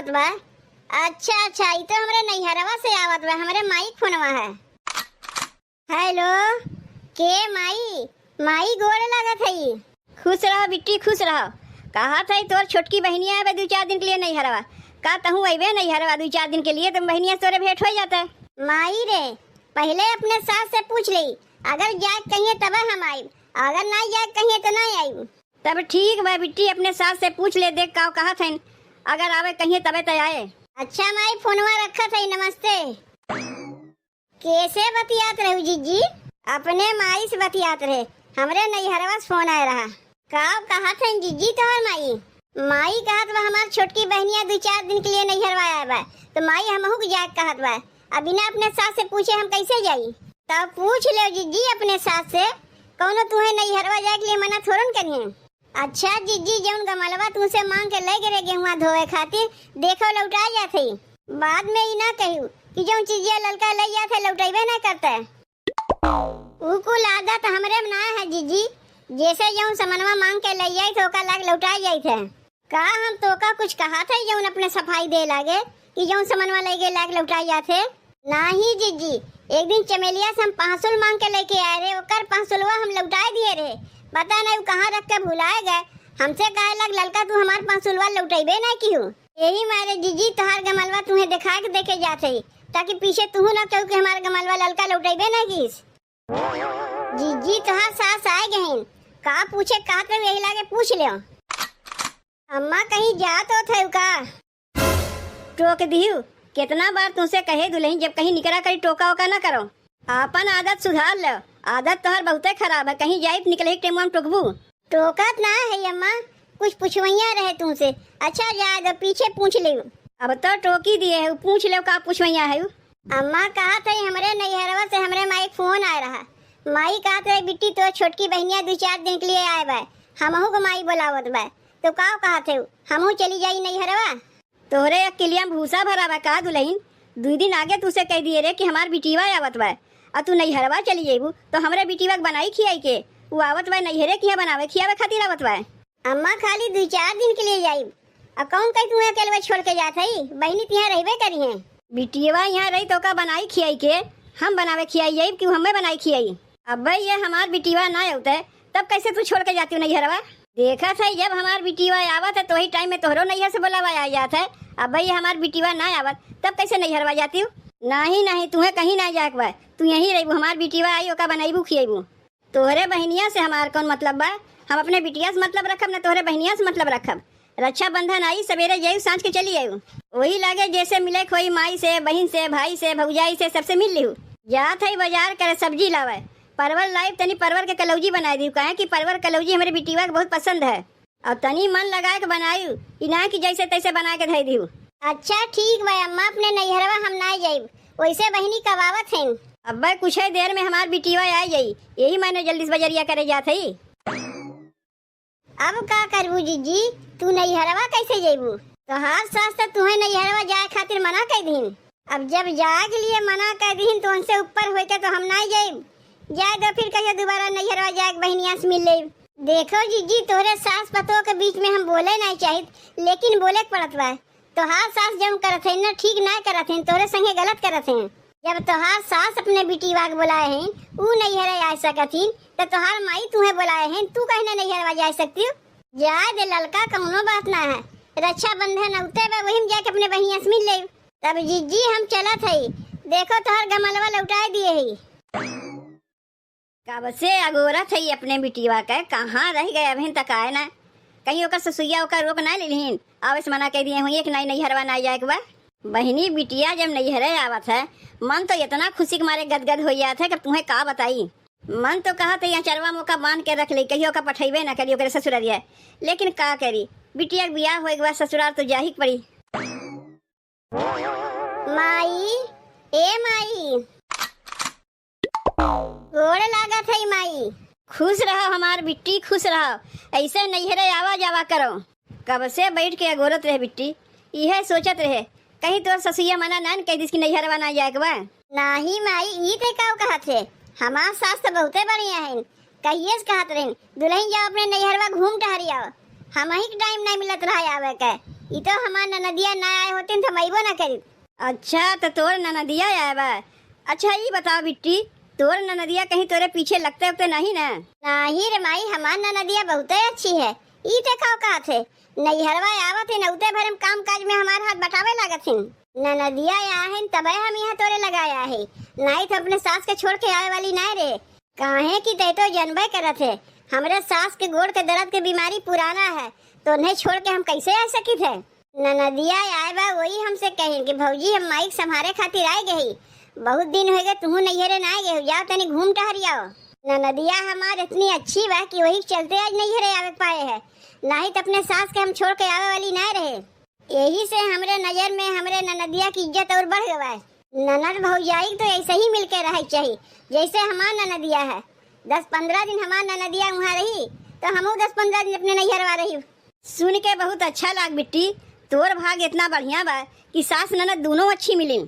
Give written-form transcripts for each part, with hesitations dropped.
आवत बा। अच्छा अच्छा, ई तो हमरे नैहरवा से आवत बा, हमरे माई फोनवा है। हेलो, के माई? माई गोड़ लागत है। खुश रहो बिट्टी खुश रहो। कहा था तोर छोटकी बहनिया है 2-4 दिन के लिए नैहरवा। का तहु अबे नैहरवा 2-4 दिन के लिए, तुम बहनिया तोरे भेंट हो जाता है। माई रे, पहले अपने सास से पूछ ली, अगर जाए कहिए तब हम आई, अगर नहीं जाए कहिए तो नहीं आई। तब ठीक बा बिट्टी, अपने सास से पूछ ले, देख का कहा था, अगर आवे कहिए तबे तो आए। अच्छा माई फोनवा रखा था। नमस्ते। कैसे बतियात रहे जीजी? अपने माई से बतियात रहे, हमरे नैहरवा से फोन आया रहा। का कहा था जीजी तोहर माई? माई कहत बा हमार छोटकी बहनिया 2-4 दिन के लिए नैहरवा आया बा, तो माई हमहू के जाए कहत बा। अब बिना अपने सास से पूछे हम कैसे जाई? तब पूछ ले जीजी अपने सास से, कौनो तुम्हें नैहरवा जाए के लिए मना थोड़न करिए। अच्छा जीजी, जौन गमलवा तुमसे मांग के ले गए गेहुआ धोए खातिर, देखो लौटा जाते, बाद में ई ना कहू कि जौन चीजिया ललका ले जाते लौटेबे ना करते। ऊ कुल आदत हमरे में ना है जीजी, जैसे जौन समनवा मांग के ले जाए तो ओका लाग लौटा जाए थे। का हम तो का कुछ कहा था जौन अपने सफाई दे लागे कि जौन समनवा ले गए लाग लौटा जाते? नहीं जीजी, एक दिन चमेलिया से हम 500 मांग के लेके आए रहे, ओकर 500 हम लौटा दिए रहे, पता नहीं कहाँ रख के भुलाए गए। हमसे कहे लग ललका तू हमार 500 लौटेबे ना क्यों? यही मारे जीजी तोहार गमलवा तुम्हें दिखा के देखे जाते, ताकि पीछे तू ना कहू कि हमार गमलवा ललका लौटेबे ना किस। जीजी तोहार सास आए गए, का पूछे का तो यही लागे पूछ ले। अम्मा कहीं जात हो थे का? टोक दियो, कितना बार तुमसे कहे दुल्हन जब कहीं निकला करी टोका ओका ना करो। अपन आदत सुधार लो, आदत तोहर बहुते खराब है, कहीं जाए निकले टाइम में टोकबू। टोकत ना है अम्मा, कुछ पूछवैया रहे तुमसे। अच्छा जा पीछे पूछ ले। अब तो टोकी दिए है, पूछ ले का पूछवैया है। अम्मा कहा था हमरे नैहरवा से हमरे माई फोन आ रहा, माई कहा था बिट्टी तो छोटकी बहनिया 2-4 दिन के लिए आए बा, हमहू को माई बुलावत बा, तो का कहा थे हमहू चली जाई नैहरवा। तोहरे अकेलिया भूसा भरा बा का दुल्हन? 2 दिन आगे तुसे कह दिए रे कि हमार बिटिवा आवत बा, और तू नैहरवा चली जेबू तो हमरे बिटिवा के बनाई खियाई के वो आवत बा नैहरे किया बनावे खियावे खातिर आवत बा। अम्मा खाली 2-4 दिन के लिए जाई, अब कौन कहीं तुम्हें अकेले छोड़ के जात हई? बहनी तिहां रहबे करी है, बिटिवा यहाँ रही तो का बनाई खियाई के हम बनावे खियाई जाई कि हमें बनाई खियाई? अब भाई ये हमार बिटिवा ना आवते तब कैसे तू छोड़ के जाती हो नैहरवा? देखा था जब हमार बिटिवा आवत है तो वही टाइम में तोहरो नैहर से बुलावा आ जात है। अब भाई हमार बिटिवा ना आवत तब कैसे नैहरवा जाती हूँ? नहीं नहीं, तुम्हें कहीं ना जाए बा, तू यहीं रही, हमार बिटिवा आई ओका बनाईबू खियाबू। तोहरे बहनिया से हमार कौन मतलब बा? हम अपने बिटिया से मतलब रखब ना तोहरे बहनिया से मतलब रखब। रक्षाबंधन आई सवेरे जायू सांझ के चली आयू, वही लागे जैसे मिले खोई माई से बहन से भाई से भौजाई से सबसे मिल लिहू। जात है बाजार करे सब्जी लावे, परवल लाइव तनी परवल के कलौजी बना दी, कहे कि परवल कलौजी हमारे बिटिवा के बहुत पसंद है, और तनी मन लगा के बनायू, इना की जैसे तैसे बना के धई दी। अच्छा ठीक बा अम्मा, अपने नैहरवा हम ना जाइब, वैसे बहनी कबावत हैं। अब भाई कुछ ही देर में हमार बिटिवा आ जाई, यही मैंने जल्दी से बजरिया करे जात है। अब का करबू जीजी, तू नैहरवा कैसे जाइबू? तो हाथ सास तो तुम्हें नैहरवा जाए खातिर मना कर दीन, अब जब जाए के लिए मना कर दीन तो उनसे ऊपर होके तो हम ना जाइब, जाए तो फिर कहियो दोबारा नैहरवा जाए बहनिया से मिल ले। देखो जीजी तोहरे सास पतों के बीच में हम बोले नहीं चाहिए, लेकिन बोले पड़त बा। तोहार सास जब करत है ना ठीक ना करत है, तोरे संगे गलत करत है। जब तोहार सास अपने बिटिवा के बुलाए हैं ऊ नैहरे आ सकथिन, तो तोहार माई तुम्हें बुलाए हैं, तू कहने नैहरवा जा सकती हो? जाए दे ललका, कौनो बात ना है, रक्षाबंधन औते बा वही में जाके अपने बहनिया से मिल ले। तब जीजी हम चलत है, देखो तोहर गमलवा लौटा दिए है। कब से अगोरत है अपने बिटिवा के, कहाँ रह गए अभी तक आए ना, कहीं ओकर ससुइया ओकर रोक ना लेलिन, आवस मना कह दिए हुई कि नहीं नैहरवा ना जाए के बा। बहनी बिटिया जब नैहरे आवत है मन तो इतना खुशी के मारे गदगद हो जात है कि तुम्हें का बताई। मन तो कहा तो यहाँ चरवा मौका बांध के रख ली, कहियो का पठेबे ना करियो करे ससुरारिया, लेकिन का करी बिटिया के बियाह होए के बाद ससुराल तो जा ही पड़ी। माई ए माई, गोड़ लागत है माई। खुश रहो हमार बिट्टी खुश रहो, ऐसे नैहरे आवा जावा करो। कब से बैठ के अगोरत रहे बिट्टी, यह सोचत रहे कहीं तो ससुइया मना ना कह दिस की नैहरवा ना जाए के बा। नाही माई ई ते का कहत है, हमार सास तो बहुते बढ़िया है, कहिए कहत रहे दुल्हन जाओ अपने नैहरवा घूम टहरी आओ, हम ही टाइम नहीं मिलत रहा आवे के, ई तो हमार ननदिया ना आए होते तो मैबो ना करी। अच्छा तो तोर ननदिया आया बा। अच्छा ये बताओ बिट्टी, तोर ननदिया कहीं तोरे पीछे लगते उगते नहीं ना? नहीं रे माई, हमार ननदिया बहुत अच्छी है। ई ते खाओ कहा थे नैहरवा आवत है नौते भरम काम काज में हमार हाथ बटावे लागत है। ननदिया आया है तबे हम यहाँ तोरे लगाया है, नहीं तो अपने सास के छोड़ के आए वाली नहीं रे। काहे की ते तो जनबे करत है हमरे सास के गोड़ के दर्द के बीमारी पुराना है, तो उन्हें छोड़ के हम कैसे आ सकी थे। ननदिया आए बा वही हमसे कहे कि भौजी हम माइक संभारे खातिर आए गई, बहुत दिन हो गए तुहू नैहरे ना गए, जाओ तनी घूम टहरियाओ। ननदिया हमार इतनी अच्छी बा कि वही चलते आज नैहरे आवे पाए है, नहीं तो अपने सास के हम छोड़ के आवे वाली ना रहे। यही से हमरे नजर में हमरे ननदिया की इज्जत और बढ़ गवा है। ननद भौजाई तो ऐसे ही मिलके रहे चाहिए जैसे हमार ननदिया है। 10-15 दिन हमार ननदिया वहाँ रही तो हमू 10-15 दिन अपने नैहरवा रही। सुन के बहुत अच्छा लाग बिट्टी, तोर भाग इतना बढ़िया बा कि सास ननद दोनों अच्छी मिली।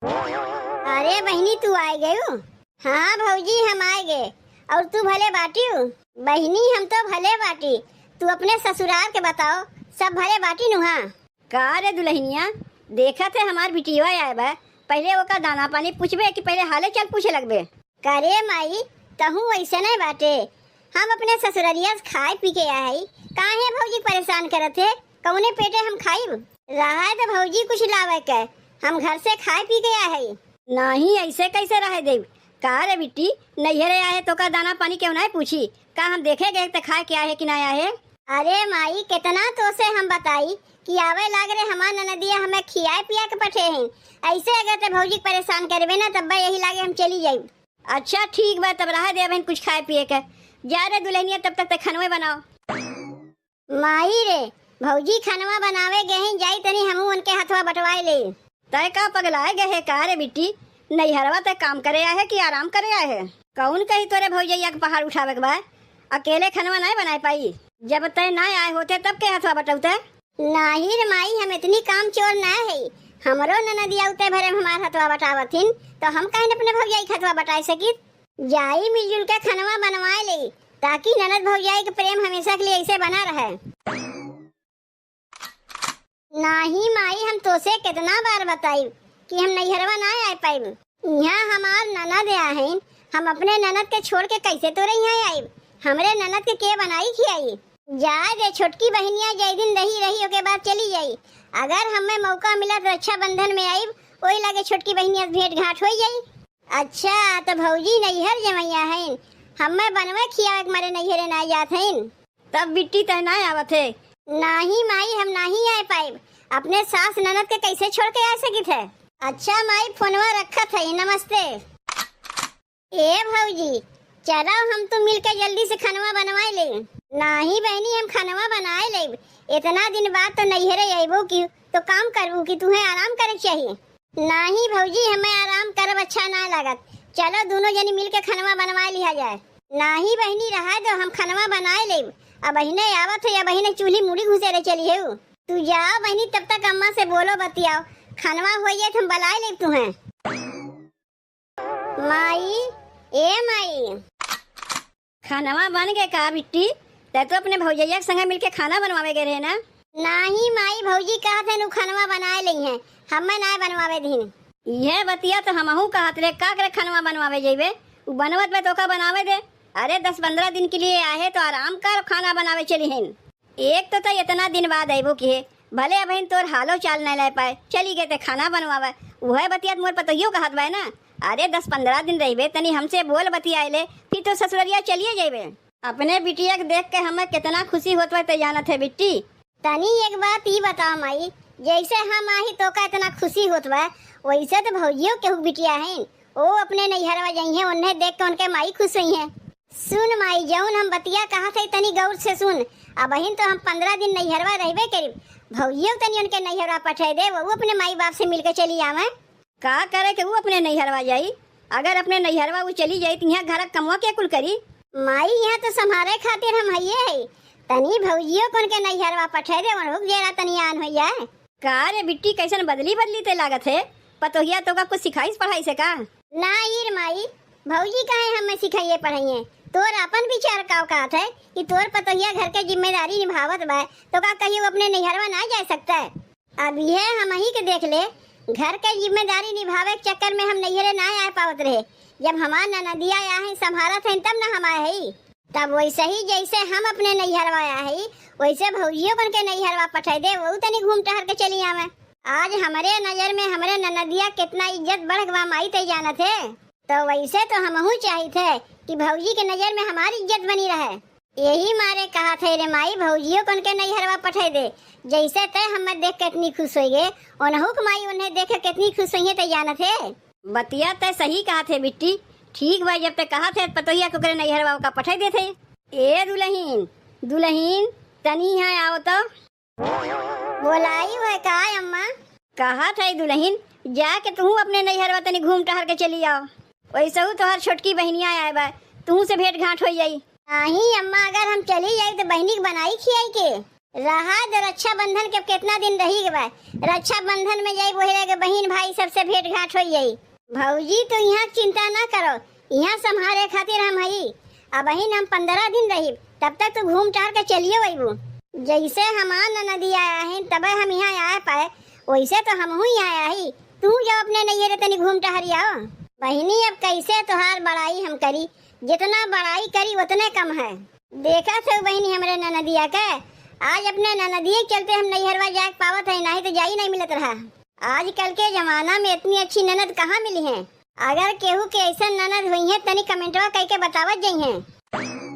अरे बहनी तू आए गए हो? हाँ भौजी हम आए गए, और तू भले बाटी हो? बहनी हम तो भले बाटी, तू अपने ससुराल के बताओ सब भले बाटी नुहा? का रे दुल्हनिया, देखा थे हमार बिटिया आए बा, पहले वो का दाना पानी पूछबे कि पहले हाले चल पूछे लगबे? करे माई तहू ऐसे नहीं बाटे, हम अपने ससुररिया से खाए पी के आए, काहे भौजी परेशान करत है? कौने पेटे हम खाइब? रहा है तो भौजी कुछ लावे के, हम घर से खाए पी के आए। नहीं ऐसे कैसे रहे देव? का रे बिट्टी, नैहरे आए तो का दाना पानी क्यों नहीं पूछी? का हम देखे गए तो खाए के आए कि नहीं आए? अरे माई कितना तो से हम बताई कि आवे लाग रे हमार ननदिया हमें खियाए पिया के पठे हैं, ऐसे अगर ते भौजी परेशान करबे ना तब यही लागे हम चली जाई। अच्छा ठीक बा, तब रहा दे बहन कुछ खाए पिए के। जा रे दुल्हनिया, तब तक ते खनवे बनाओ। माही रे भौजी खनवा बनावे गए हैं, जाई तनी हमू उनके हथवा बटवाए ले। तय का पगलाए गए है का रे बिट्टी? नैहरवा ते काम करे आए है कि आराम करे आए है? कौन कही तोरे भौजैया के पहाड़ उठावे के बा? अकेले खनवा नहीं बनाए पाई? जब तय ना आए होते तब के हथवा बटौते? नहीं रे माई, हम इतनी काम चोर ना है, हमरो ननदिया उते भरे हमार हथवा बटावथिन तो हम कहीं अपने भौजाई के हथवा बटाए सकी। जाई मिलजुल के खनवा बनवाए ले ताकि ननद भौजाई के प्रेम हमेशा के लिए ऐसे बना रहे। नहीं माई, हम तो से कितना बार बताई कि हम नैहरवा ना आए पाइब। यहाँ हमार ननद है, हम अपने ननद के छोड़ के कैसे तोरे यहाँ आइब? हमरे ननद के बनाई खियाई? जाए दे छोटकी बहनिया जय दिन रही के बाद चली जाई। अगर हमें मौका मिला तो रक्षाबंधन में आइब, वही लगे छोटकी बहनिया से भेंट घाट हो जाई। अच्छा तो भौजी नैहर जमैया है, हमें बनवे खियावे मारे नैहरे ना जात हैं। तब बिट्टी तय ना आवत है? नहीं माई, हम नहीं आए पाइब, अपने सास ननद के कैसे छोड़ के आ सकी थे? अच्छा माई फोनवा रखा था, नमस्ते। ए भौजी चलो हम तुम मिलके जल्दी से खनवा बनवाए ले। नहीं बहनी, हम खनवा बनाए ले, इतना दिन बाद तो नैहरे आइबो की तो काम करबू कि तुम्हें आराम करे चाहिए? नहीं भौजी, हमें आराम करब अच्छा ना लागत, चलो दोनों जनी मिलके खनवा बनवा लिया जाए। नहीं बहनी रहा दो, हम खनवा बनाए ले, अब बहने आवत है या बहने चूल्ही मुड़ी घुसे रहे चली है। तू जाओ बहनी, तब तक अम्मा से बोलो बतियाओ, खनवा हो जाए तो हम बुलाए ले तुम्हें। माई ए माई, खानवा बन गए का बिट्टी? ते तो अपने भौजैया के संगे मिलके खाना बनवावे गए रहे ना? नहीं माई, भौजी कहा थे नु खनवा बनाए ली है, हमें ना बनवावे दिन। यह बतिया तो हमहू कहत रे, का करे खनवा बनवावे जेबे? उ बनवत बे तो का बनावे दे। अरे 10-15 दिन के लिए आए तो आराम कर, खाना बनावे चली हैं। एक तो इतना दिन बाद आइबो की है, भले अब तोर हालो चाल नहीं ले पाए, चली गए ते खाना बनवावे। वह बतिया मोर पतोहियो कहत बा ना, अरे 10-15 दिन रहिबे तनी हमसे बोल बतियाए ले, फिर तो ससुररिया चलिए जेबे। अपने बिटिया के देख के हमें कितना खुशी होत बा, जानत है बिट्टी? तनी एक बात ही बताओ माई, जैसे हम आही तो का इतना खुशी होत बा, वैसे तो भौजियों के बिटिया हैं, वो अपने नैहरवा जाई हैं, उन्हें देख के उनके माई खुश हुई हैं। सुन माई, जौन हम बतिया कहा थे तनी गौर से सुन। अब तो हम 15 दिन नैहरवा रहबे करीब, भौजियों तनी उनके नैहरवा पठे दे, वो अपने माई बाप से मिलके चली आवे। का करे कि वो अपने नैहरवा जाई? अगर अपने नैहरवा वो चली जाई तो यहाँ घर कमवा के कुल करी? माई यहाँ तो संभारे खातिर हम हइये है, तनी भौजियों को उनके नैहरवा पठे दे, उन जेरा तनी आन हो जाए। का रे बिट्टी, कैसन बदली ते लागत है? पतोहिया तो का कुछ सिखाई पढ़ाई से का? ना ईर माई, भौजी काहे हमें सिखाइए पढ़ाइए, तोर अपन विचार का औकात है कि तोर पतोहिया घर के जिम्मेदारी निभावत बा, तो का कहियो अपने नैहरवा ना जा सकता है। अब यह हम ही के देख ले, घर के जिम्मेदारी निभावे के चक्कर में हम नैहरे ना आ पावत रहे। जब हमार ननदिया आया है संभालत है तब ना हम आए है। तब वैसे ही जैसे हम अपने नैहरवा आया है वैसे भौजियो बन के नैहरवा पठाई दे, वो तनी घूम टहर के चली आवे। आज हमारे नजर में हमारे ननदिया कितना इज्जत बढ़ गवा माई ते जानत है। तो वैसे तो हमहू चाहिए थे कि भौजी के नजर में हमारी इज्जत बनी रहे। यही मारे कहा थे रे माई भौजियो बन के नैहरवा पठाई दे। जैसे ते हम देख के इतनी खुश हुई गे, उन्हों माई उन्हें देख के कितनी खुश हुई है ते जानत है। बतिया ते सही कहा थे बिट्टी। ठीक भाई, जब तक कहा थे पतोहिया को करे नैहरवा का पठाई दे थे। ए दुल्हीन दुल्हीन तनी यहाँ आओ तो। बोलाई हुए का अम्मा? कहा था दुल्हीन जाके तू अपने नैहरवा तनी घूम टहर के चली आओ। वैसे हूँ तोहर छोटकी बहनिया आए बा, तू से भेंट घाट हो जाई। नहीं अम्मा, अगर हम चली जाए तो बहनी की बनाई खियाई के रहा। तो रक्षा बंधन के कितना दिन रही गए, रक्षा बंधन में जाई वही रहे बहन भाई सबसे भेंट घाट हो जाई। भौजी तो यहाँ चिंता ना करो, यहाँ संभाले खातिर हम हई। अब बहन हम 15 दिन रही, तब तक तो घूम टहर के चलिए वही। जैसे हमार ननदी आया है तब हम यहाँ आ पाए, वैसे तो हम यहाँ आया ही। तू जब अपने नैहरे तनी घूम टहरी आओ। बहनी अब कैसे तोहार बड़ाई हम करी, जितना बड़ाई करी उतने कम है। देखा थे बहनी हमरे ननदिया के, आज अपने ननदिया चलते हम नैहरवा जा पावत है, नहीं तो जाई नहीं मिलत रहा। आजकल के जमाना में इतनी अच्छी ननद कहाँ मिली है। अगर केहू के ऐसा ननद हुई है तनी कमेंटवा कह के बतावत जाई है।